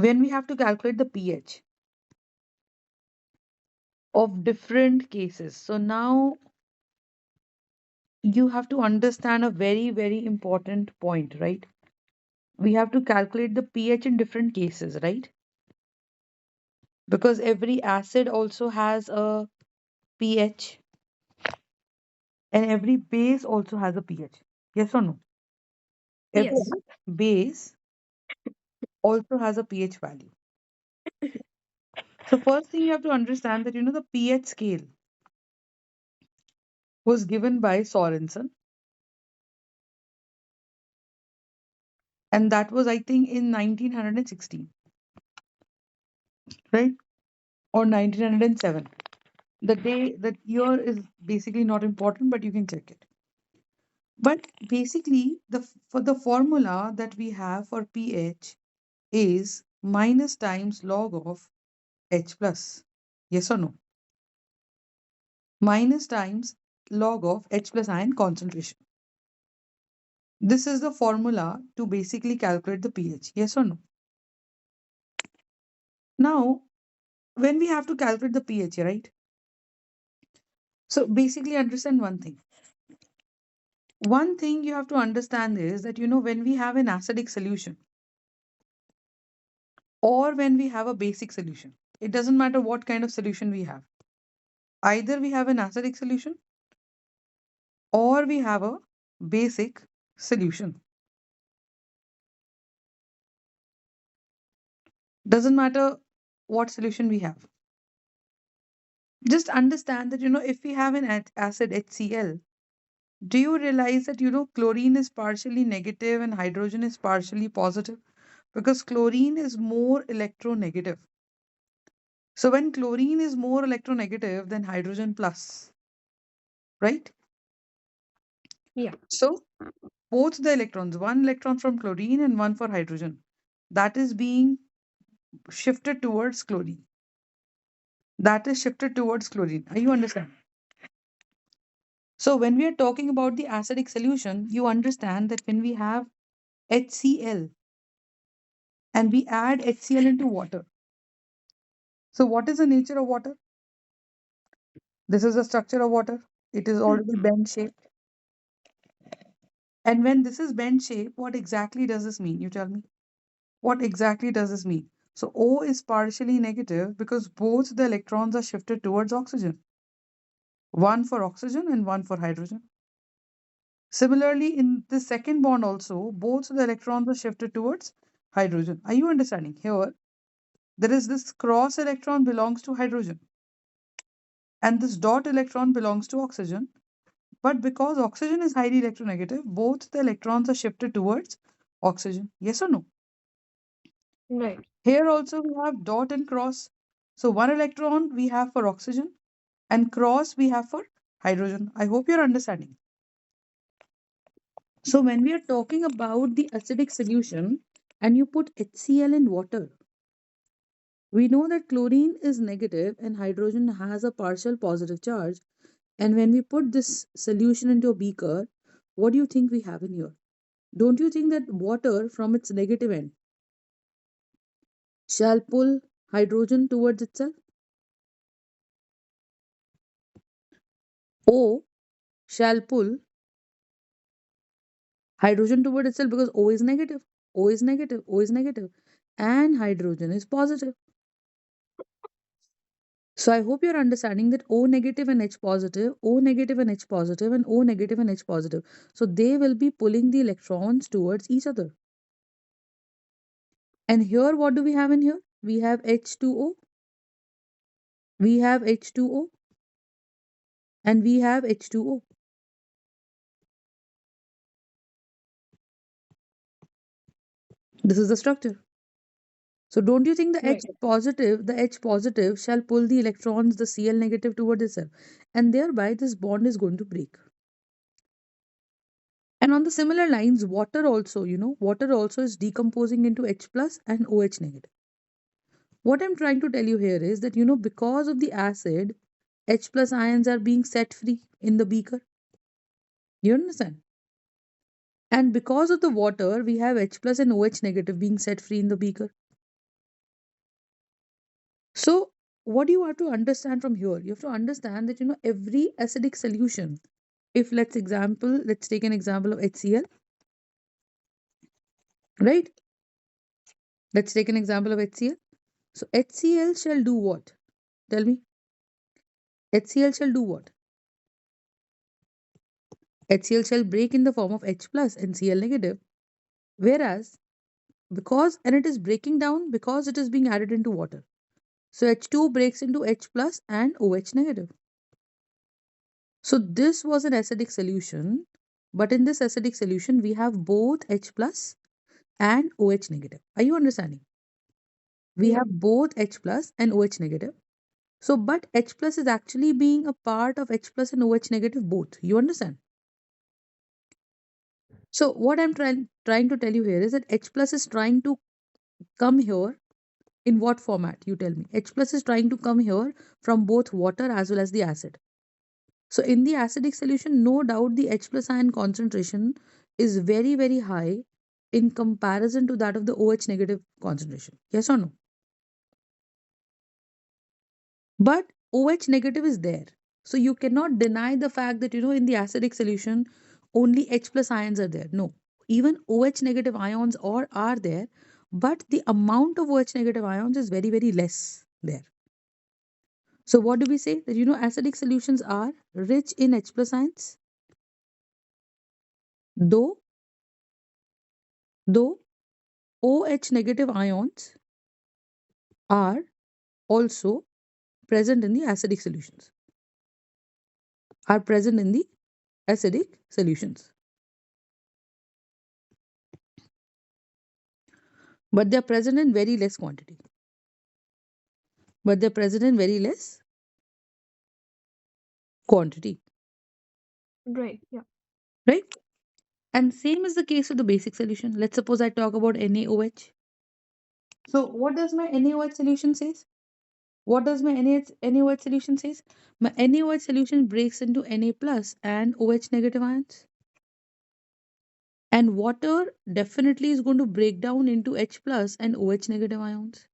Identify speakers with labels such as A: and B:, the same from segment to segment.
A: when we have to calculate the pH of different cases. So now you have to understand a very, very important point, right? We have to calculate the pH in different cases, right? Because every acid also has a pH and every base also has a pH. Yes or no? Every
B: Yes.
A: base also has a pH value. So first thing you have to understand that the pH scale was given by Sorensen, and that was I think in 1916, right? Or 1907. The year is basically not important, but you can check it. But basically, for the formula that we have for pH is minus times log of H plus. Yes or no? Minus times log of H plus ion concentration. This is the formula to basically calculate the pH. Yes or no? Now, when we have to calculate the pH, right? So basically, understand one thing. One thing you have to understand is that when we have an acidic solution or when we have a basic solution, it doesn't matter what kind of solution we have. Either we have an acidic solution or we have a basic solution. Doesn't matter what solution we have. Just understand that if we have an acid HCl, do you realize that chlorine is partially negative and hydrogen is partially positive? Because chlorine is more electronegative. So when chlorine is more electronegative than hydrogen plus, right?
B: Yeah.
A: So both the electrons, one electron from chlorine and one for hydrogen, that is being shifted towards chlorine. That is shifted towards chlorine. Are you understand? So when we are talking about the acidic solution, you understand that when we have HCl and we add HCl into water. So what is the nature of water? This is the structure of water. It is already bend shaped. And when this is bend shape, what exactly does this mean? You tell me. What exactly does this mean? So O is partially negative because both the electrons are shifted towards oxygen. One for oxygen and one for hydrogen. Similarly, in the second bond also, both the electrons are shifted towards hydrogen. Are you understanding? Here, there is this cross electron belongs to hydrogen and this dot electron belongs to oxygen. But because oxygen is highly electronegative, both the electrons are shifted towards oxygen. Yes or no?
B: Right.
A: Here also we have dot and cross. So one electron we have for oxygen and cross we have for hydrogen. I hope you're understanding. So when we are talking about the acidic solution and you put HCl in water, we know that chlorine is negative and hydrogen has a partial positive charge. And when we put this solution into a beaker, what do you think we have in here? Don't you think that water from its negative end shall pull hydrogen towards itself? O shall pull hydrogen towards itself because O is negative. O is negative. O is negative. And hydrogen is positive. So I hope you're understanding that O negative and H positive, O negative and H positive, and O negative and H positive. So they will be pulling the electrons towards each other. And here, what do we have in here? We have H2O, we have H2O, and we have H2O. This is the structure. So don't you think
B: Right.
A: The H positive shall pull the electrons, the Cl negative toward itself, and thereby this bond is going to break. And on the similar lines, water also is decomposing into H plus and OH negative. What I'm trying to tell you here is that because of the acid, H plus ions are being set free in the beaker. You understand? And because of the water, we have H plus and OH negative being set free in the beaker. So what do you have to understand from here? You have to understand that every acidic solution, if let's take an example of HCl, right? Let's take an example of HCl. So HCl shall do what? Tell me. HCl shall do what? HCl shall break in the form of H plus and Cl negative. Whereas, and it is breaking down because it is being added into water. So H2 breaks into H plus and OH negative. So this was an acidic solution, but in this acidic solution, we have both H plus and OH negative. Are you understanding? We
B: Yeah.
A: have both H plus and OH negative. So, but H plus is actually being a part of H plus and OH negative both. You understand? So, what I'm trying to tell you here is that H plus is trying to come here in what format? You tell me. H plus is trying to come here from both water as well as the acid. So, in the acidic solution, no doubt the H plus ion concentration is very, very high in comparison to that of the OH negative concentration. Yes or no? But OH negative is there. So you cannot deny the fact that, in the acidic solution, only H plus ions are there. No, even OH negative ions are there, but the amount of OH negative ions is very, very less there. So what do we say? That, acidic solutions are rich in H plus ions, though, though OH negative ions are also present in the acidic solutions, are present in the acidic solutions. But they're present in very less quantity. But they're present in very less quantity,
B: Right. Yeah.
A: right? And same is the case with the basic solution. Let's suppose I talk about NaOH. So what does my NaOH solution says? What does my NaOH solution says? My NaOH solution breaks into Na plus and OH negative ions. And water definitely is going to break down into H plus and OH negative ions.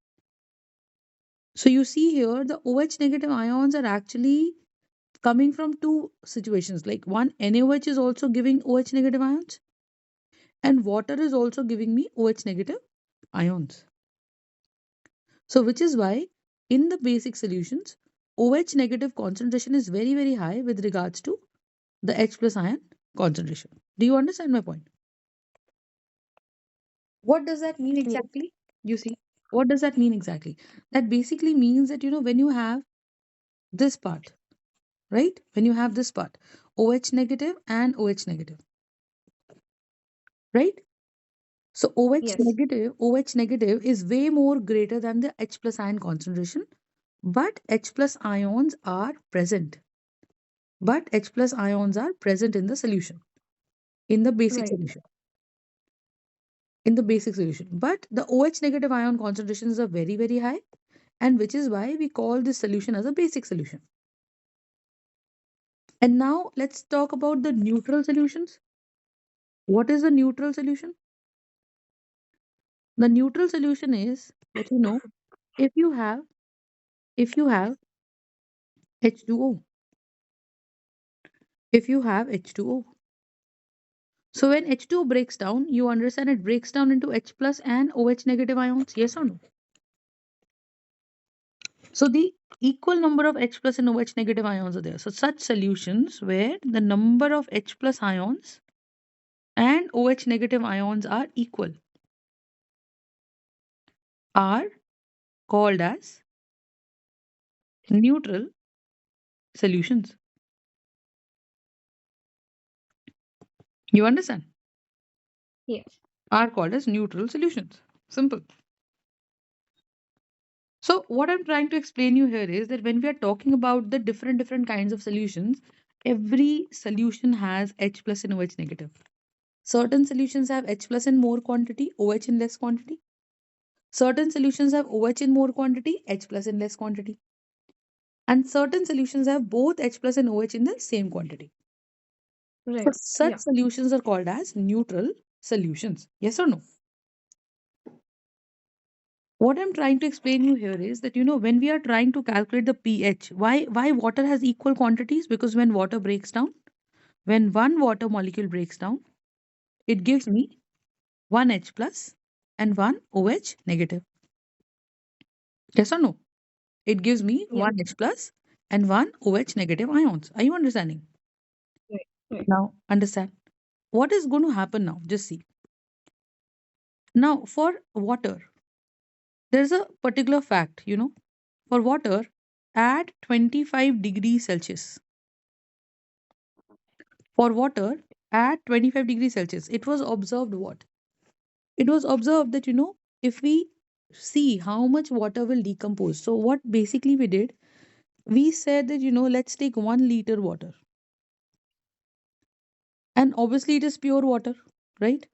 A: So you see here the OH negative ions are actually coming from two situations. Like one, NaOH is also giving OH negative ions, and water is also giving me OH negative ions. So which is why in the basic solutions, OH negative concentration is very, very high with regards to the H plus ion concentration. Do you understand my point? What does that mean
B: Yes.
A: exactly? You see, what does that mean exactly? That basically means that, when you have this part, right? When you have this part, OH negative and OH negative, right? So
B: Yes.
A: OH negative is way more greater than the H plus ion concentration, but H plus ions are present. But H plus ions are present in the solution, in the basic
B: Right.
A: solution, in the basic solution. But the OH negative ion concentrations are very, very high, and which is why we call this solution as a basic solution. And now let's talk about the neutral solutions. What is the neutral solution? The neutral solution is that, if you have if you have H2O, if you have H2O. So when H2O breaks down, you understand it breaks down into H plus and OH negative ions, yes or no? So the equal number of H plus and OH negative ions are there. So such solutions where the number of H plus ions and OH negative ions are equal are called as neutral solutions. You understand?
B: Yes.
A: Are called as neutral solutions. Simple. So what I'm trying to explain you here is that when we are talking about the different kinds of solutions, every solution has H plus and OH negative. Certain solutions have H plus in more quantity, OH in less quantity. Certain solutions have OH in more quantity, H plus in less quantity. And certain solutions have both H plus and OH in the same quantity. So
B: Right.
A: such
B: Yeah.
A: solutions are called as neutral solutions. Yes or no? What I'm trying to explain you here is that, when we are trying to calculate the pH, why water has equal quantities? Because when water breaks down, when one water molecule breaks down, it gives me one H plus and one OH negative. Yes or no? It gives me
B: Yeah.
A: one H plus and one OH negative ions. Are you understanding?
B: Right. Right.
A: Now, understand. What is going to happen now? Just see. Now, for water, there's a particular fact, for water at 25 degrees Celsius. For water at 25 degrees Celsius, it was observed what? It was observed that, if we see how much water will decompose. So, what basically we did, we said that, let's take 1 liter water. And obviously, it is pure water, right?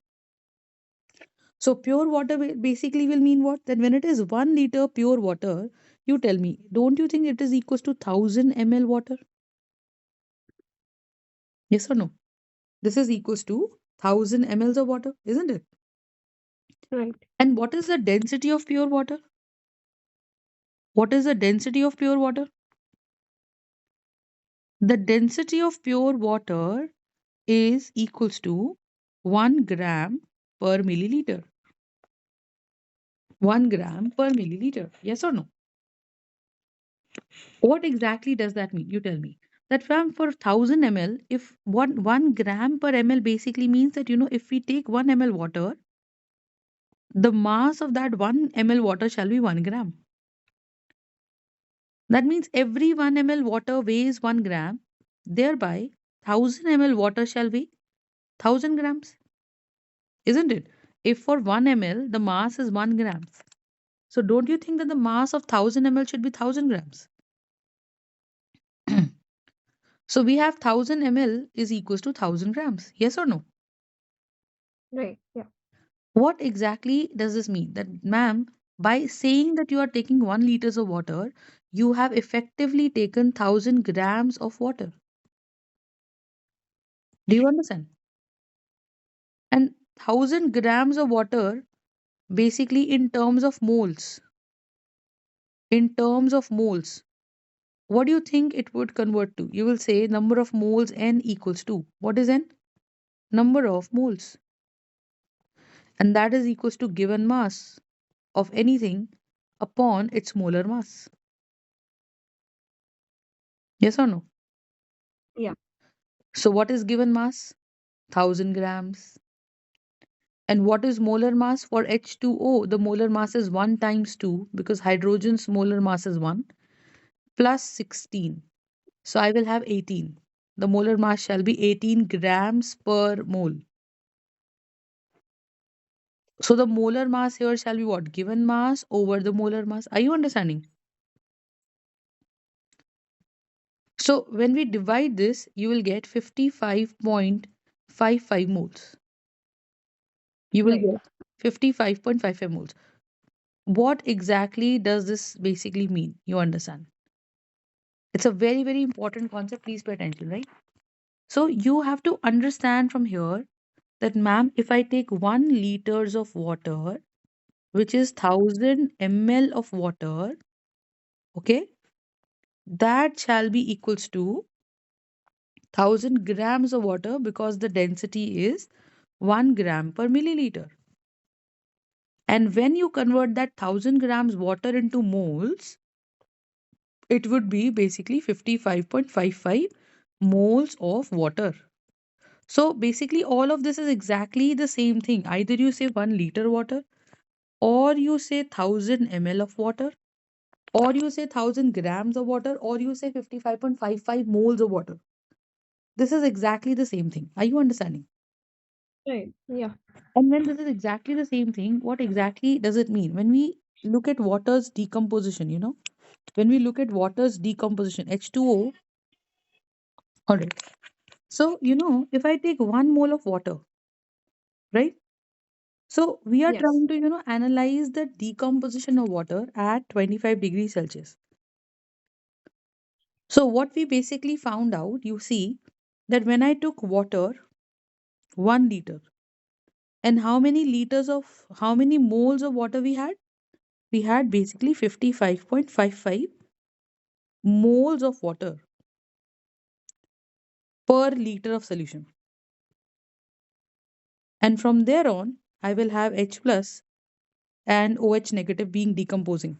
A: So, pure water basically will mean what? That when it is 1 liter pure water, you tell me, don't you think it is equals to 1000 ml water? Yes or no? This is equals to 1000 ml of water, isn't it?
B: Right.
A: And what is the density of pure water? What is the density of pure water? The density of pure water is equals to 1 gram per milliliter. 1 gram per milliliter. Yes or no? What exactly does that mean? You tell me. That from for 1000 ml, if 1 gram per ml basically means that, if we take 1 ml water, the mass of that 1 ml water shall be 1 gram. That means every 1 ml water weighs 1 gram. Thereby, 1000 ml water shall weigh 1000 grams. Isn't it? If for 1 ml the mass is 1 gram. So don't you think that the mass of 1000 ml should be 1000 grams? So we have 1000 ml is equals to 1000 grams. Yes or no?
B: Right. Yeah.
A: What exactly does this mean? That, ma'am, by saying that you are taking 1 liters of water, you have effectively taken 1000 grams of water. Do you understand? And 1000 grams of water, basically in terms of moles, in terms of moles, what do you think it would convert to? You will say number of moles N equals to. What is N? Number of moles. And that is equals to given mass of anything upon its molar mass. Yes or no?
B: Yeah.
A: So what is given mass? 1000 grams. And what is molar mass for H2O? The molar mass is 1 times 2 because hydrogen's molar mass is 1 plus 16. So I will have 18. The molar mass shall be 18 grams per mole. So the molar mass here shall be what? Given mass over the molar mass. Are you understanding? So when we divide this, you will get 55.55 moles. You will
B: Right.
A: get 55.55 moles. What exactly does this basically mean? You understand? It's a very, very important concept. Please pay attention, right? So you have to understand from here that, ma'am, if I take 1 liters of water, which is 1000 ml of water, okay, that shall be equals to 1000 grams of water because the density is 1 gram per milliliter. And when you convert that 1000 grams water into moles, it would be basically 55.55 moles of water. So basically, all of this is exactly the same thing. Either you say 1 liter water, or you say 1000 ml of water, or you say 1000 grams of water, or you say 55.55 moles of water. This is exactly the same thing. Are you understanding?
B: Right. Yeah.
A: And when this is exactly the same thing, what exactly does it mean? When we look at water's decomposition, when we look at water's decomposition, H2O, all right. So, if I take 1 mole of water, right? So we are
B: Yes.
A: trying to, analyze the decomposition of water at 25 degrees Celsius. So what we basically found out, you see, that when I took water, 1 liter, and how many moles of water we had? we had basically 55.55 moles of water per liter of solution. And from there on, I will have H plus and OH negative being decomposing.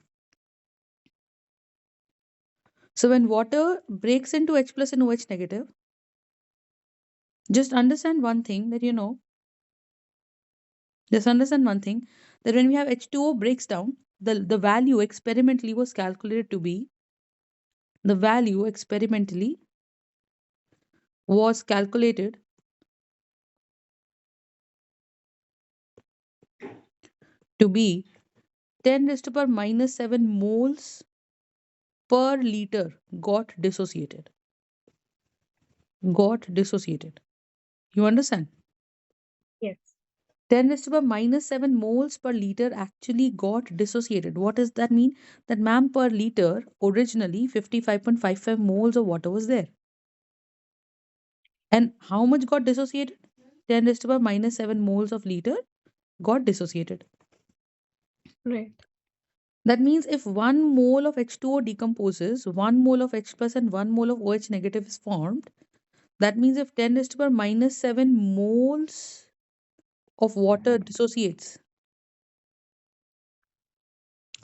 A: So when water breaks into H plus and OH negative, just understand one thing that just understand one thing that when we have H2O breaks down, the value experimentally was calculated to be the value experimentally was calculated to be 10 raised to power minus 7 moles per liter got dissociated. Got dissociated. You understand?
B: Yes.
A: 10 raised to power minus 7 moles per liter actually got dissociated. What does that mean? That ma'am, per liter, originally 55.55 moles of water was there. And how much got dissociated? 10 raised to power minus 7 moles of liter got dissociated.
B: Right.
A: That means if 1 mole of H2O decomposes, 1 mole of H plus and 1 mole of OH negative is formed. That means if 10 raised to power minus 7 moles of water dissociates,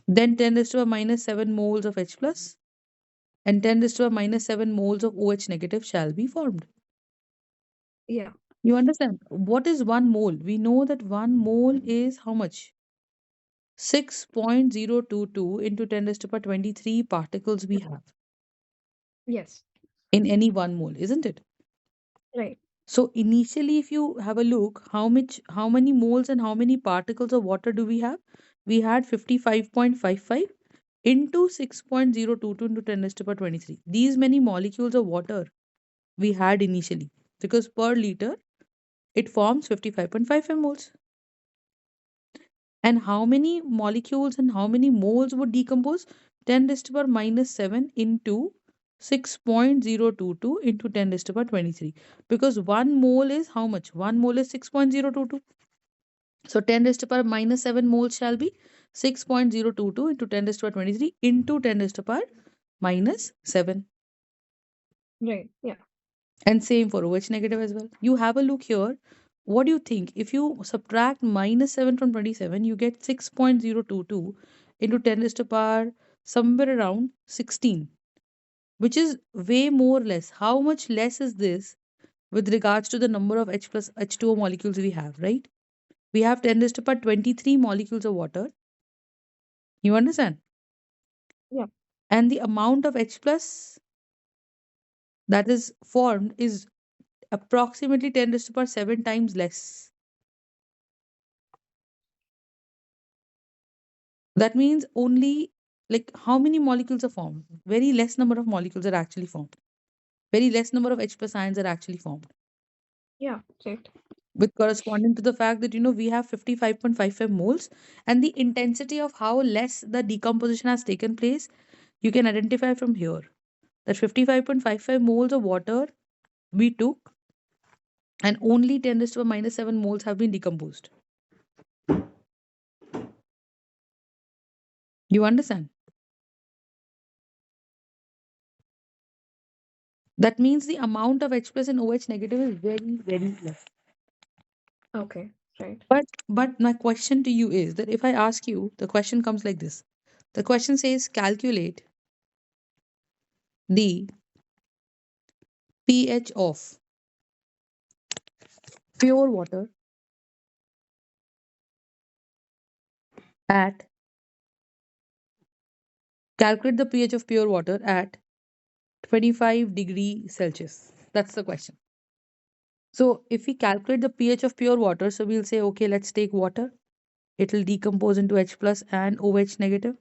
A: then 10 raised to power minus 7 moles of H plus and 10 raised to power minus 7 moles of OH negative shall be formed.
B: Yeah.
A: You understand? What is 1 mole? We know that 1 mole is how much? 6.022 into 10 raised to power 23 particles we have
B: Yes.
A: in any 1 mole, isn't it?
B: Right.
A: So initially, if you have a look, how many moles and how many particles of water do we have? We had 55.55 into 6.022 into 10 raised to power 23. These many molecules of water we had initially, because per liter it forms 55.55 moles. And how many molecules and how many moles would decompose? 10 raised to power minus 7 into 6.022 into 10 raised to power 23. Because 1 mole is how much? 1 mole is 6.022. So 10 raised to power minus 7 moles shall be 6.022 into 10 raised to power 23 into 10 raised to power minus 7.
B: Right. Yeah.
A: And same for OH negative as well. You have a look here. What do you think? If you subtract minus 7 from 27, you get 6.022 into 10 raised to power somewhere around 16, which is way more less. How much less is this with regards to the number of H plus H2O molecules we have, right? We have 10 raised to power 23 molecules of water. You understand?
B: Yeah.
A: And the amount of H plus that is formed is approximately 10 raised to power 7 times less. That means only like how many molecules are formed? Very less number of molecules are actually formed. Very less number of H plus ions are actually formed.
B: Yeah. Right.
A: With corresponding to the fact that we have 55.55 moles, and the intensity of how less the decomposition has taken place, you can identify from here that 55.55 moles of water we took, and only 10 raised to the minus 7 moles have been decomposed. You understand? That means the amount of H plus and OH negative is very, very less.
B: Okay. Right.
A: But my question to you is that if I ask you, the question comes like this. The question says calculate the pH of pure water at calculate the pH of pure water at 25 °C. That's the question. So if we calculate the pH of pure water, so we'll say, okay, let's take water. It will decompose into H plus and OH negative.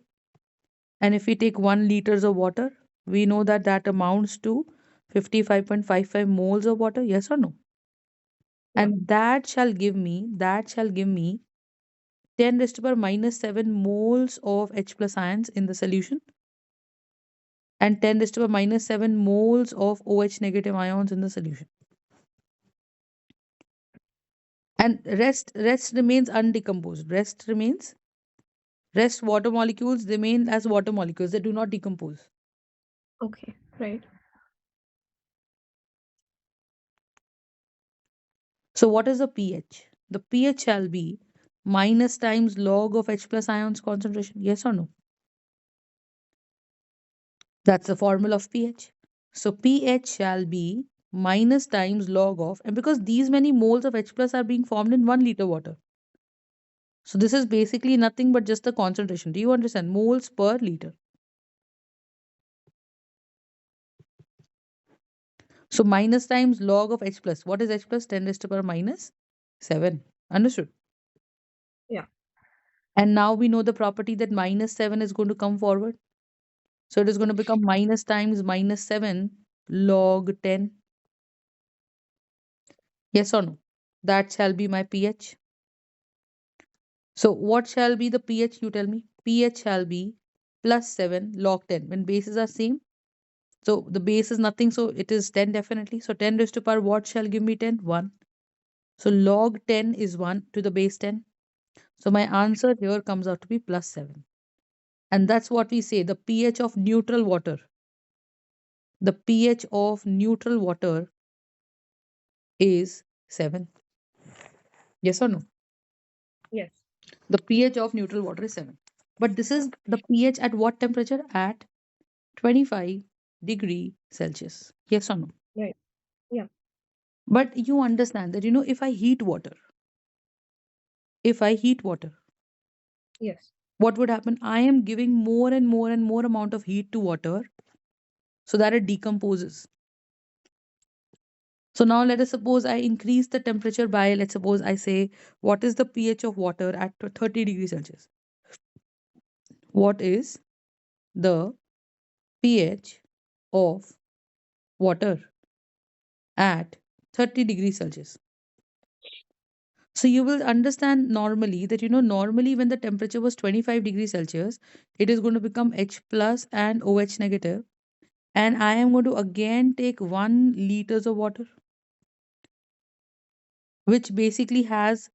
A: And if we take 1 liters of water, we know that that amounts to 55.55 moles of water. Yes or no?
B: Yeah.
A: And that shall give me 10 raised to power minus 7 moles of H plus ions in the solution, and 10 raised to power minus 7 moles of OH negative ions in the solution. And rest remains undecomposed. Rest remains Rest water molecules remain as water molecules, they do not decompose.
B: Okay, right.
A: So what is the pH? The pH shall be minus times log of H plus ions concentration. Yes or no? That's the formula of pH. So pH shall be minus times log of, and because these many moles of H plus are being formed in 1 liter water. So this is basically nothing but just the concentration. Do you understand? Moles per liter. So minus times log of H plus. What is H plus? 10 raised to power minus 7. Understood?
B: Yeah.
A: And now we know the property that minus 7 is going to come forward. So it is going to become minus times minus 7 log 10. Yes or no? That shall be my pH. So what shall be the pH, you tell me? pH shall be plus 7 log 10. When bases are same, so the base is nothing, so it is 10 definitely. So 10 raised to power what shall give me 10? 1. So log 10 is 1 to the base 10. So my answer here comes out to be plus 7. And that's what we say, the pH of neutral water. The pH of neutral water is 7. Yes or no?
B: Yes.
A: The pH of neutral water is 7. But this is the pH at what temperature? At 25 degree Celsius. Yes or no?
B: Right. Yeah.
A: But you understand that, if I heat water,
B: Yes.
A: what would happen? I am giving more and more and more amount of heat to water so that it decomposes. So now let us suppose I increase the temperature by, let's suppose I say, what is the pH of water at 30 degrees Celsius? What is the pH of water at 30 degrees Celsius? So you will understand normally that, normally when the temperature was 25 degrees Celsius, it is going to become H plus and OH negative. And I am going to again take 1 liters of water, which basically has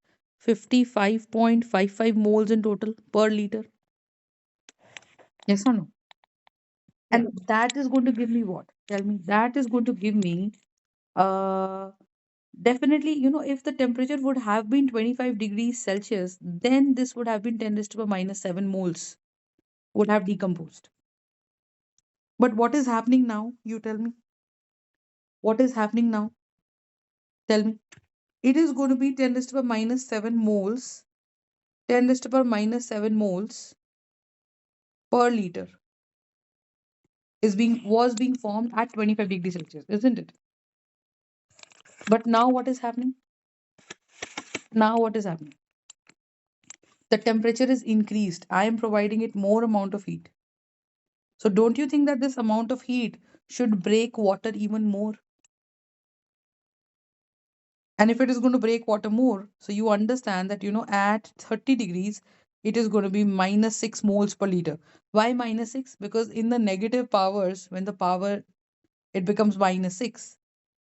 A: 55.55 moles in total per liter. Yes or no?
B: Yeah.
A: And that is going to give me what? Tell me. That is going to give me, uh, definitely, if the temperature would have been 25 degrees Celsius, then this would have been 10 raised to the minus 7 moles would have decomposed. But what is happening now? You tell me. What is happening now? Tell me. It is going to be 10 raised to the minus 7 moles, 10 raised to the minus 7 moles per liter was being formed at 25 degrees Celsius, isn't it? But now what is happening? Now what is happening? The temperature is increased. I am providing it more amount of heat. So don't you think that this amount of heat should break water even more? And if it is going to break water more, so you understand that, at 30 degrees, it is going to be minus 6 moles per liter. Why minus 6? Because in the negative powers, when the power, it becomes minus 6.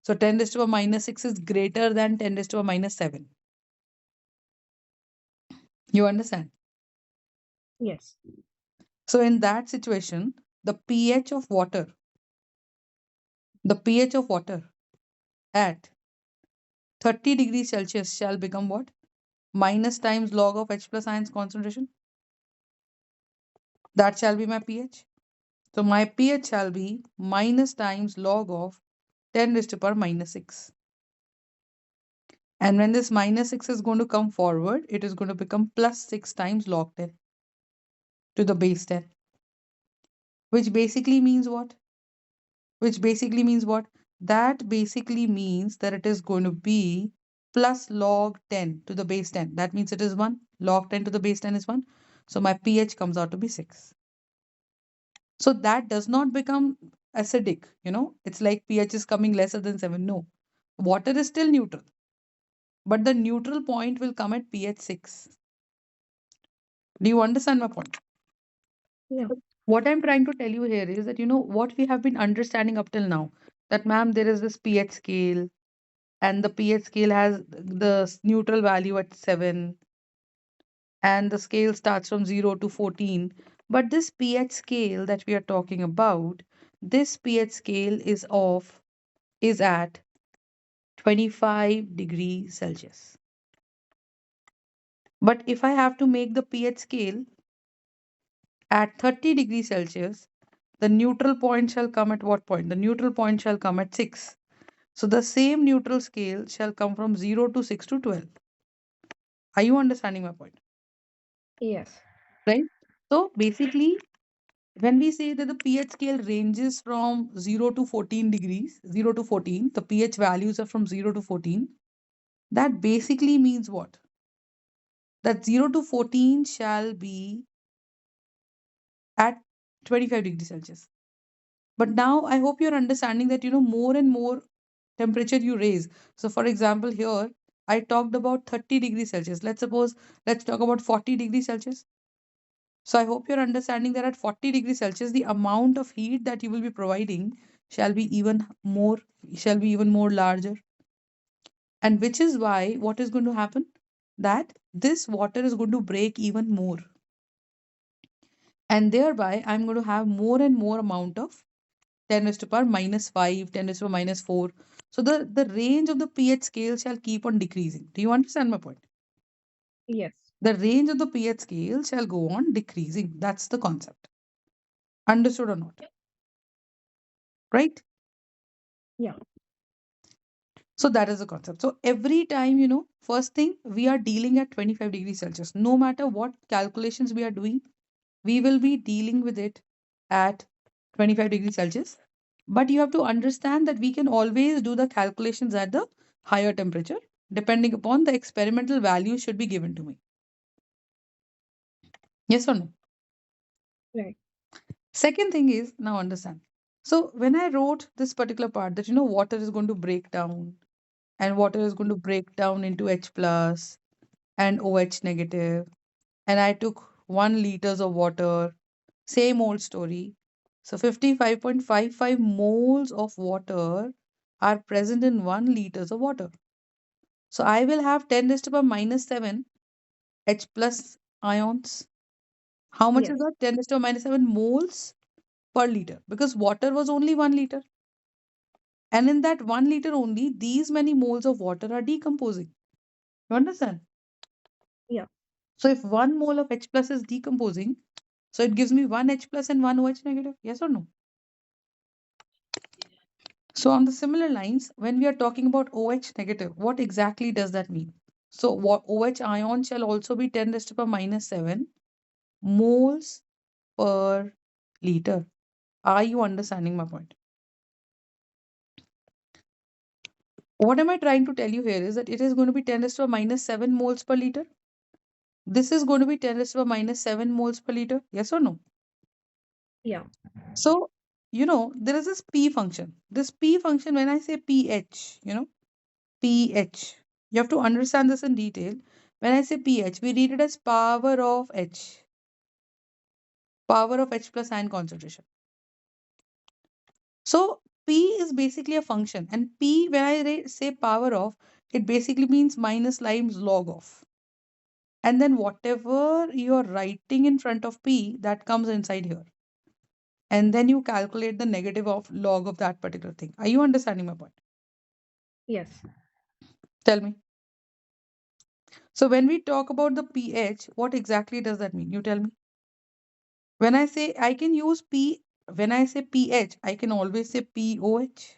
A: So 10 raised to a minus 6 is greater than 10 raised to a minus 7. You understand?
B: Yes.
A: So in that situation, the pH of water, the pH of water at 30 degrees Celsius shall become what? Minus times log of H plus ions concentration. That shall be my pH. So my pH shall be minus times log of 10 raised to power minus 6. And when this minus 6 is going to come forward, it is going to become plus 6 times log 10 to the base 10. Which basically means what? Which basically means what? That basically means that it is going to be plus log 10 to the base 10. That means it is 1. Log 10 to the base 10 is 1. So my pH comes out to be 6. So that does not become acidic. It's like pH is coming lesser than 7. No. Water is still neutral, but the neutral point will come at pH 6. Do you understand my point?
B: Yeah.
A: What I'm trying to tell you here is that, what we have been understanding up till now, that ma'am, there is this pH scale, and the pH scale has the neutral value at 7. and the scale starts from 0 to 14. But this pH scale that we are talking about, this pH scale is at 25 degrees Celsius. But if I have to make the pH scale at 30 degrees Celsius, the neutral point shall come at what point? The neutral point shall come at 6. So the same neutral scale shall come from 0 to 6 to 12. Are you understanding my point?
B: Yes.
A: Right? So basically, when we say that the pH scale ranges from 0 to 14 degrees, 0 to 14, the pH values are from 0 to 14, that basically means what? That 0 to 14 shall be at 25 degrees Celsius. But now I hope you're understanding that, more and more temperature you raise. So, for example, here I talked about 30 degrees Celsius. Let's talk about 40 degrees Celsius. So, I hope you're understanding that at 40 degrees Celsius, the amount of heat that you will be providing shall be even more, shall be even more larger. And which is why what is going to happen? That this water is going to break even more. And thereby, I'm going to have more and more amount of 10 raised to power minus 5, 10 raised to power minus 4. So the range of the pH scale shall keep on decreasing. Do you understand my point?
B: Yes.
A: The range of the pH scale shall go on decreasing. That's the concept. Understood or not? Right?
B: Yeah.
A: So that is the concept. So every time, first thing, we are dealing at 25 degrees Celsius. No matter what calculations we are doing, we will be dealing with it at 25 degrees Celsius. But you have to understand that we can always do the calculations at the higher temperature, depending upon the experimental value should be given to me. Yes or no?
B: Right.
A: Second thing is, now understand. So when I wrote this particular part that, water is going to break down and water is going to break down into H plus and OH negative, and I took 1 liters of water, same old story. So 55.55 moles of water are present in 1 liters of water. So I will have 10 raised to the power minus 7 H plus ions. How much is
B: Yes.
A: that? 10 raised to the power minus 7 moles per liter, because water was only 1 liter. And in that 1 liter only, these many moles of water are decomposing. You understand?
B: Yeah.
A: So if 1 mole of H plus is decomposing, so it gives me 1 H plus and 1 OH negative. Yes or no? So on the similar lines, when we are talking about OH negative, what exactly does that mean? So what OH ion shall also be 10 raised to the power minus 7 moles per liter. Are you understanding my point? What am I trying to tell you here is that it is going to be 10 raised to the minus 7 moles per liter. This is going to be 10 raised to the minus 7 moles per liter. Yes or no?
B: Yeah.
A: So, there is this P function. This P function, when I say pH, pH, you have to understand this in detail. When I say pH, we read it as power of H plus ion concentration. So P is basically a function, and P, when I say power of, it basically means minus times log of. And then whatever you're writing in front of P, that comes inside here. And then you calculate the negative of log of that particular thing. Are you understanding my point?
B: Yes.
A: Tell me. So when we talk about the pH, what exactly does that mean? You tell me. When I say I can use P, when I say pH, I can always say POH.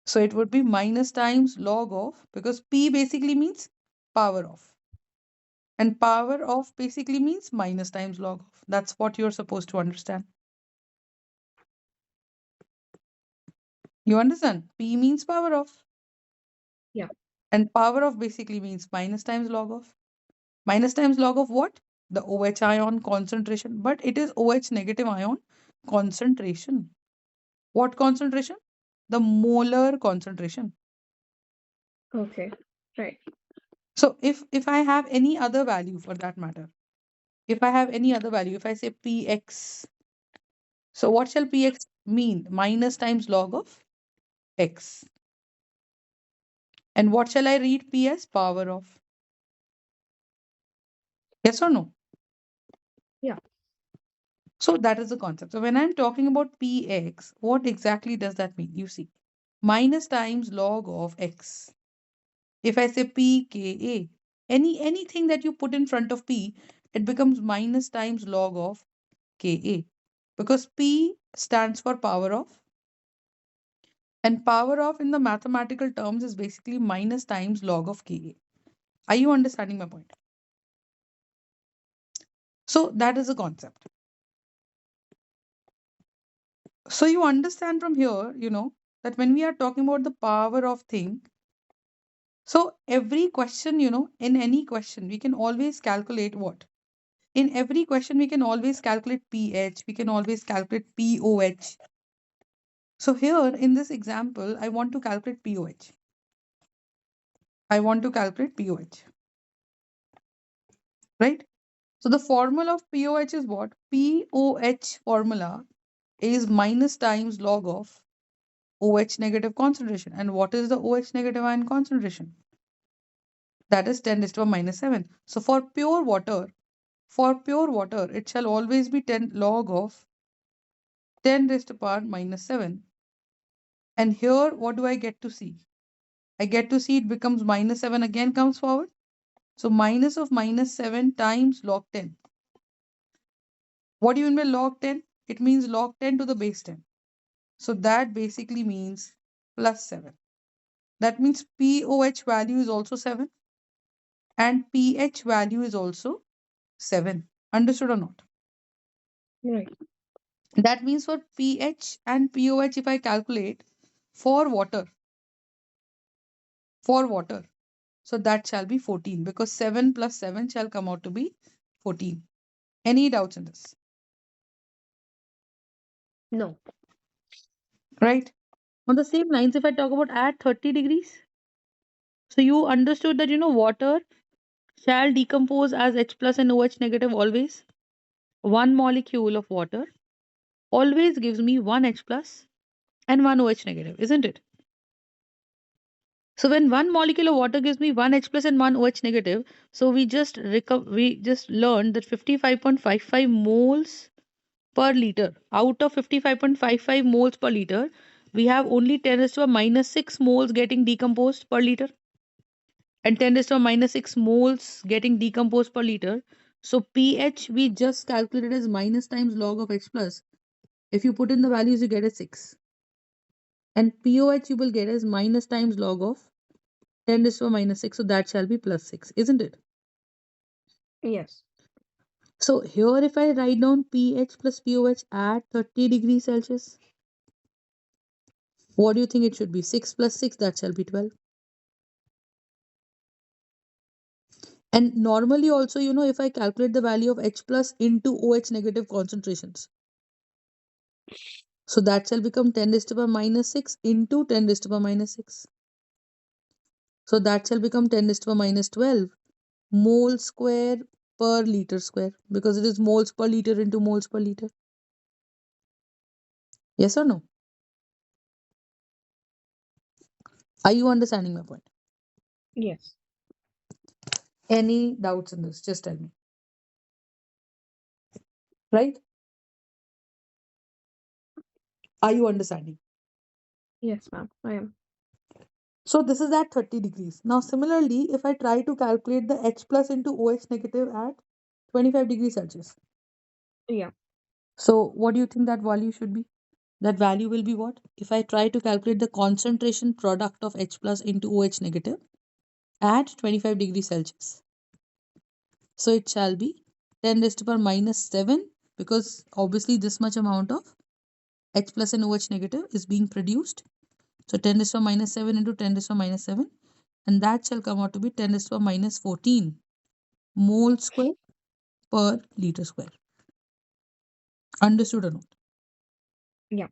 A: So it would be minus times log of, because P basically means power of. And power of basically means minus times log of. That's what you're supposed to understand. You understand? P means power of.
B: Yeah.
A: And power of basically means minus times log of. Minus times log of what? The OH ion concentration. But it is OH negative ion concentration. What concentration? The molar concentration.
B: Okay. Right.
A: So if I have any other value for that matter, if I have any other value, if I say px, so what shall px mean? Minus times log of x. And what shall I read p as? Power of. Yes or no?
B: Yeah.
A: So that is the concept. So when I'm talking about px, what exactly does that mean? You see, minus times log of x. If I say pka, anything that you put in front of p, it becomes minus times log of ka, because p stands for power of, and power of in the mathematical terms is basically minus times log of ka. Are you understanding my point? So that is the concept. So you understand from here, that when we are talking about the power of thing, so every question, in any question, we can always calculate what? In every question, we can always calculate pH, we can always calculate POH. So here in this example, I want to calculate POH. I want to calculate POH, right? So the formula of POH is what? POH formula is minus times log of OH negative concentration. And what is the OH negative ion concentration? That is 10 raised to the minus 7. So for pure water, it shall always be 10 log of 10 raised to the power minus 7. And here, what do I get to see? I get to see it becomes minus 7 again comes forward. So minus of minus 7 times log 10. What do you mean by log 10? It means log 10 to the base 10. So that basically means plus 7. That means POH value is also 7 and pH value is also 7. Understood or not?
B: Right.
A: That means for pH and POH, if I calculate for water, for water, so that shall be 14, because 7 plus 7 shall come out to be 14. Any doubts in this?
B: No.
A: Right? On the same lines, if I talk about at 30 degrees, so you understood that water shall decompose as H plus and OH negative always. One molecule of water always gives me one H plus and one OH negative, isn't it? So when one molecule of water gives me one H plus and one OH negative, so we just learned that 55.55 moles per liter. Out of 55.55 moles per liter, we have only 10 raised to the minus 6 moles getting decomposed per liter, and 10 raised to the minus 6 moles getting decomposed per liter. So pH we just calculated as minus times log of H plus. If you put in the values, you get a 6. And POH you will get as minus times log of 10 raised to the minus 6. So that shall be plus 6, isn't it?
B: Yes.
A: So here if I write down pH plus POH at 30 degrees Celsius, what do you think it should be? 6 plus 6, that shall be 12. And normally also, if I calculate the value of H plus into OH negative concentrations, so that shall become 10 raised to the minus 6 into 10 raised to the minus 6. So that shall become 10 raised to the minus 12 mole square per liter square, because it is moles per liter into moles per liter. Yes or no? Are you understanding my point?
B: Yes.
A: Any doubts in this? Just tell me. Right? Are you understanding?
B: Yes, ma'am. I am.
A: So this is at 30 degrees. Now similarly, if I try to calculate the H plus into OH negative at 25 degrees Celsius.
B: Yeah.
A: So what do you think that value should be? That value will be what? If I try to calculate the concentration product of H plus into OH negative at 25 degrees Celsius. So it shall be 10 raised to the power minus 7, because obviously this much amount of H plus and OH negative is being produced. So 10 raised to the minus 7 into 10 raised to the minus 7, and that shall come out to be 10 raised to the minus 14 mole square per liter square. Understood or not?
B: Yeah.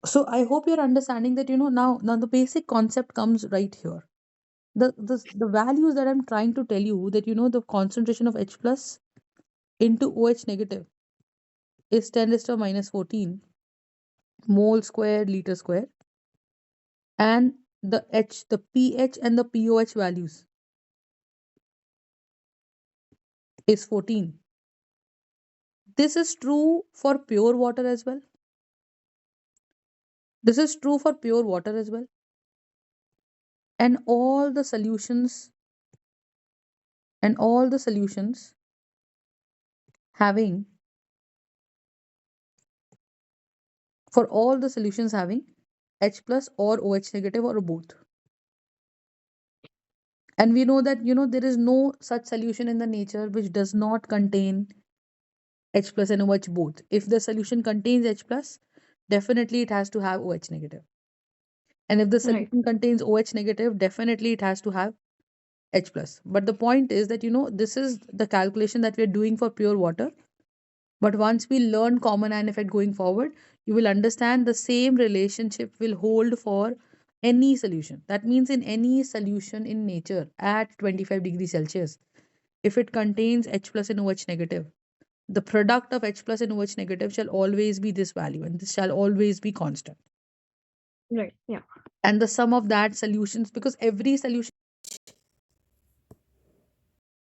A: So I hope you're understanding that now the basic concept comes right here. The values that I'm trying to tell you, that the concentration of H plus into OH negative is 10 raised to the minus 14 mole square liter square, and the pH and the POH values is 14. This is true for pure water as well. This is true for pure water as well. And all the solutions having for all the solutions having H plus or OH negative or both. And we know that there is no such solution in the nature which does not contain H plus and OH both. If the solution contains H plus, definitely it has to have OH negative. And if the
B: Right.
A: solution contains OH negative, definitely it has to have H plus. But the point is that this is the calculation that we're doing for pure water. But once we learn common ion effect going forward, you will understand the same relationship will hold for any solution. That means in any solution in nature at 25 degrees Celsius, if it contains H plus and OH negative, the product of H plus and OH negative shall always be this value, and this shall always be constant.
B: Right. Yeah.
A: And the sum of that solutions, because every solution